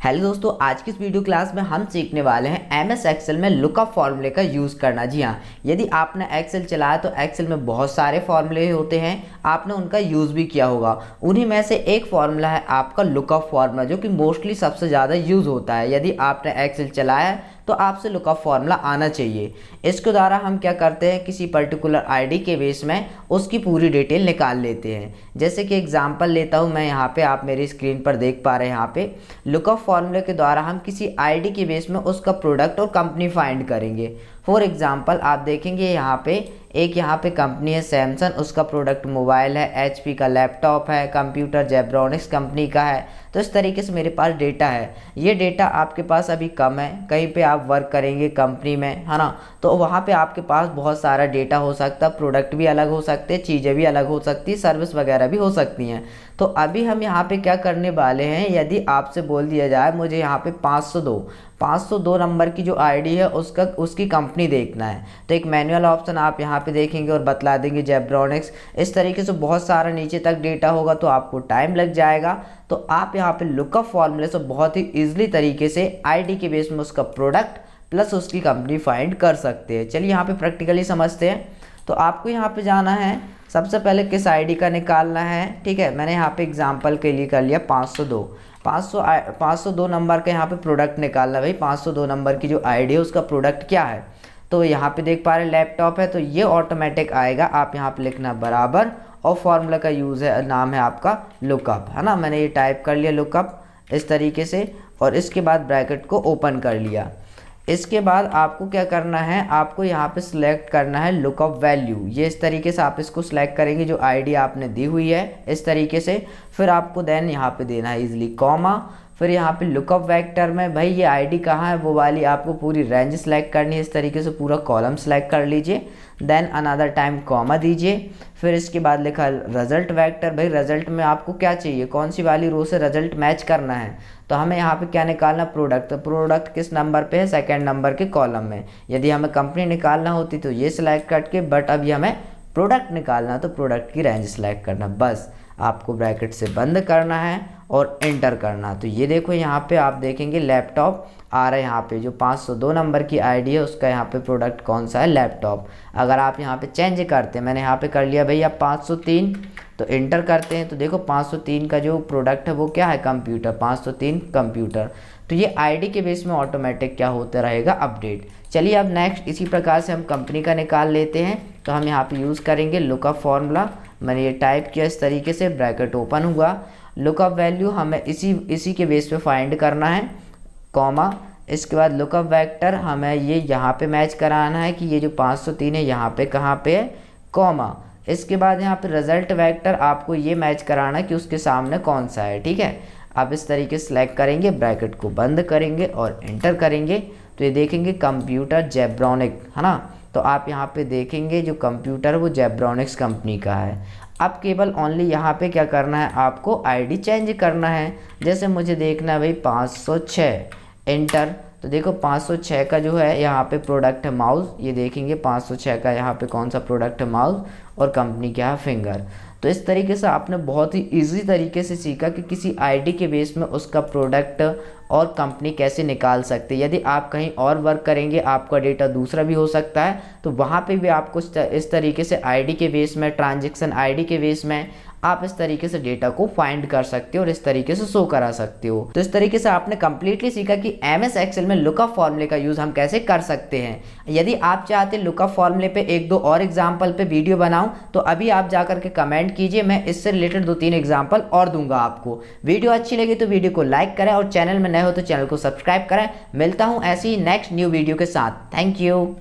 Hello दोस्तों, आज की इस वीडियो क्लास में हम सीखने वाले हैं एमएस एक्सेल में लुकअप फॉर्मूले का यूज़ करना। जी हाँ, यदि आपने एक्सेल चलाया तो एक्सेल में बहुत सारे फॉर्मूले होते हैं, आपने उनका यूज़ भी किया होगा। उन्हीं में से एक फॉर्मूला है आपका लुकअप फॉर्मूला, जो कि मोस्टली सबसे ज़्यादा यूज़ होता है। यदि आपने एक्सेल चलाया है तो आपसे लुकअप फॉर्मूला आना चाहिए। इसके द्वारा हम क्या करते हैं, किसी पर्टिकुलर आईडी के बेस में उसकी पूरी डिटेल निकाल लेते हैं। जैसे कि एग्जांपल लेता हूं मैं यहाँ पे, आप मेरी स्क्रीन पर देख पा रहे हैं। यहाँ पे लुकअप फॉर्मूले के द्वारा हम किसी आईडी के बेस में उसका प्रोडक्ट और कंपनी फाइंड करेंगे। फॉर एग्जांपल आप देखेंगे यहाँ पे कंपनी है सैमसंग, उसका प्रोडक्ट मोबाइल है, एचपी का लैपटॉप है, कंप्यूटर जेब्रॉनिक्स कंपनी का है। तो इस तरीके से मेरे पास डेटा है। ये डेटा आपके पास अभी कम है, कहीं पे आप वर्क करेंगे कंपनी में, है ना, तो वहाँ पे आपके पास बहुत सारा डेटा हो सकता है, प्रोडक्ट भी अलग हो सकते हैं, चीज़ें भी अलग हो सकती, सर्विस वगैरह भी हो सकती हैं। तो अभी हम यहाँ पे क्या करने वाले हैं, यदि आपसे बोल दिया जाए मुझे यहाँ पे 502 नंबर की जो आईडी है उसकी कंपनी देखना है, तो एक मैनुअल ऑप्शन आप यहाँ पे देखेंगे और बतला देंगे जेब्रॉनिक्स। इस तरीके से बहुत सारा नीचे तक डेटा होगा तो आपको टाइम लग जाएगा। तो आप यहाँ पे लुकअप फॉर्मूले से बहुत ही ईजिली तरीके से आईडी के बेस में उसका प्रोडक्ट प्लस उसकी कंपनी फाइंड कर सकते हैं। चलिए यहाँ पे प्रैक्टिकली समझते हैं। तो आपको यहाँ पे जाना है, सबसे पहले किस आईडी का निकालना है। ठीक है, मैंने यहाँ पे एग्जांपल के लिए कर लिया 502 नंबर का यहाँ पे प्रोडक्ट निकालना। भाई 502 नंबर की जो आईडी है उसका प्रोडक्ट क्या है, तो यहाँ पे देख पा रहे हैं लैपटॉप है, तो ये ऑटोमेटिक आएगा। आप यहाँ पे लिखना बराबर और फॉर्मूला का यूज़ है, नाम है आपका लुकअप, है ना। मैंने ये टाइप कर लिया लुकअप इस तरीके से, और इसके बाद ब्रैकेट को ओपन कर लिया। इसके बाद आपको क्या करना है, आपको यहाँ पे सिलेक्ट करना है लुकअप वैल्यू। ये इस तरीके से आप इसको सिलेक्ट करेंगे, जो आईडी आपने दी हुई है इस तरीके से। फिर आपको देन यहाँ पे देना है इजीली कॉमा, फिर यहाँ पे लुकअप वेक्टर में भाई ये आईडी कहाँ है वो वाली आपको पूरी रेंज सेलेक्ट करनी है। इस तरीके से पूरा कॉलम सेलेक्ट कर लीजिए, देन अनदर टाइम कॉमा दीजिए। फिर इसके बाद लिखा रिजल्ट वेक्टर, भाई रिजल्ट में आपको क्या चाहिए, कौन सी वाली रो से रिजल्ट मैच करना है। तो हमें यहाँ पे क्या निकालना, प्रोडक्ट। तो प्रोडक्ट किस नंबर पे है, सेकंड नंबर के कॉलम में। यदि हमें कंपनी निकालना होती तो ये सिलेक्ट करके, बट अभी हमें प्रोडक्ट निकालना तो प्रोडक्ट की रेंज सेलेक्ट करना। बस आपको ब्रैकेट से बंद करना है और एंटर करना। तो ये देखो यहाँ पे आप देखेंगे लैपटॉप आ रहा है। यहाँ पे जो 502 नंबर की आईडी है उसका यहाँ पे प्रोडक्ट कौन सा है, लैपटॉप। अगर आप यहाँ पे चेंज करते हैं, मैंने यहाँ पे कर लिया भैया 503, तो एंटर करते हैं तो देखो 503 का जो प्रोडक्ट है वो क्या है, कंप्यूटर, 503 कंप्यूटर। तो ये आईडी के बेस में ऑटोमेटिक क्या होता रहेगा, अपडेट। चलिए अब नेक्स्ट इसी प्रकार से हम कंपनी का निकाल लेते हैं। तो हम यहाँ पे यूज़ करेंगे लुकअप फॉर्मूला। मैंने ये टाइप किया इस तरीके से, ब्रैकेट ओपन हुआ, लुकअप वैल्यू हमें इसी के बेस पे फाइंड करना है, कॉमा। इसके बाद लुकअप वेक्टर हमें ये यहाँ पे मैच कराना है कि ये जो 503 है यहाँ पे कहाँ पे है, कॉमा। इसके बाद यहाँ पे रिजल्ट वेक्टर आपको ये मैच कराना है कि उसके सामने कौन सा है। ठीक है, आप इस तरीके से सिलेक्ट करेंगे, ब्रैकेट को बंद करेंगे और एंटर करेंगे। तो ये देखेंगे कंप्यूटर जेब्रॉनिक, है ना। तो आप यहाँ पे देखेंगे जो कंप्यूटर है वो जेब्रॉनिक्स कंपनी का है। अब केवल ओनली यहाँ पे क्या करना है, आपको आईडी चेंज करना है। जैसे मुझे देखना है भाई 506, एंटर। तो देखो 506 का जो है यहाँ पे प्रोडक्ट है माउस, ये देखेंगे 506 का यहाँ पे कौन सा प्रोडक्ट है, माउस, और कंपनी क्या है, फिंगर। तो इस तरीके से आपने बहुत ही इजी तरीके से सीखा कि किसी आईडी के बेस में उसका प्रोडक्ट और कंपनी कैसे निकाल सकते हैं। यदि आप कहीं और वर्क करेंगे, आपका डेटा दूसरा भी हो सकता है, तो वहाँ पे भी आपको इस तरीके से आईडी के बेस में, ट्रांजैक्शन आईडी के बेस में आप इस तरीके से डेटा को फाइंड कर सकते हो और इस तरीके से शो करा सकते हो। तो इस तरीके से आपने कंप्लीटली सीखा कि एमएस एक्सेल में लुकअप फॉर्मूले का यूज़ हम कैसे कर सकते हैं। यदि आप चाहते हैं लुकअप फॉर्मूले पे एक दो और एग्जाम्पल पे वीडियो बनाऊं, तो अभी आप जाकर के कमेंट कीजिए, मैं इससे रिलेटेड 2-3 एग्जाम्पल और दूंगा आपको। वीडियो अच्छी लगी तो वीडियो को लाइक करें और चैनल में नए हो तो चैनल को सब्सक्राइब करें। मिलता हूँ ऐसी नेक्स्ट न्यू वीडियो के साथ। Thank you.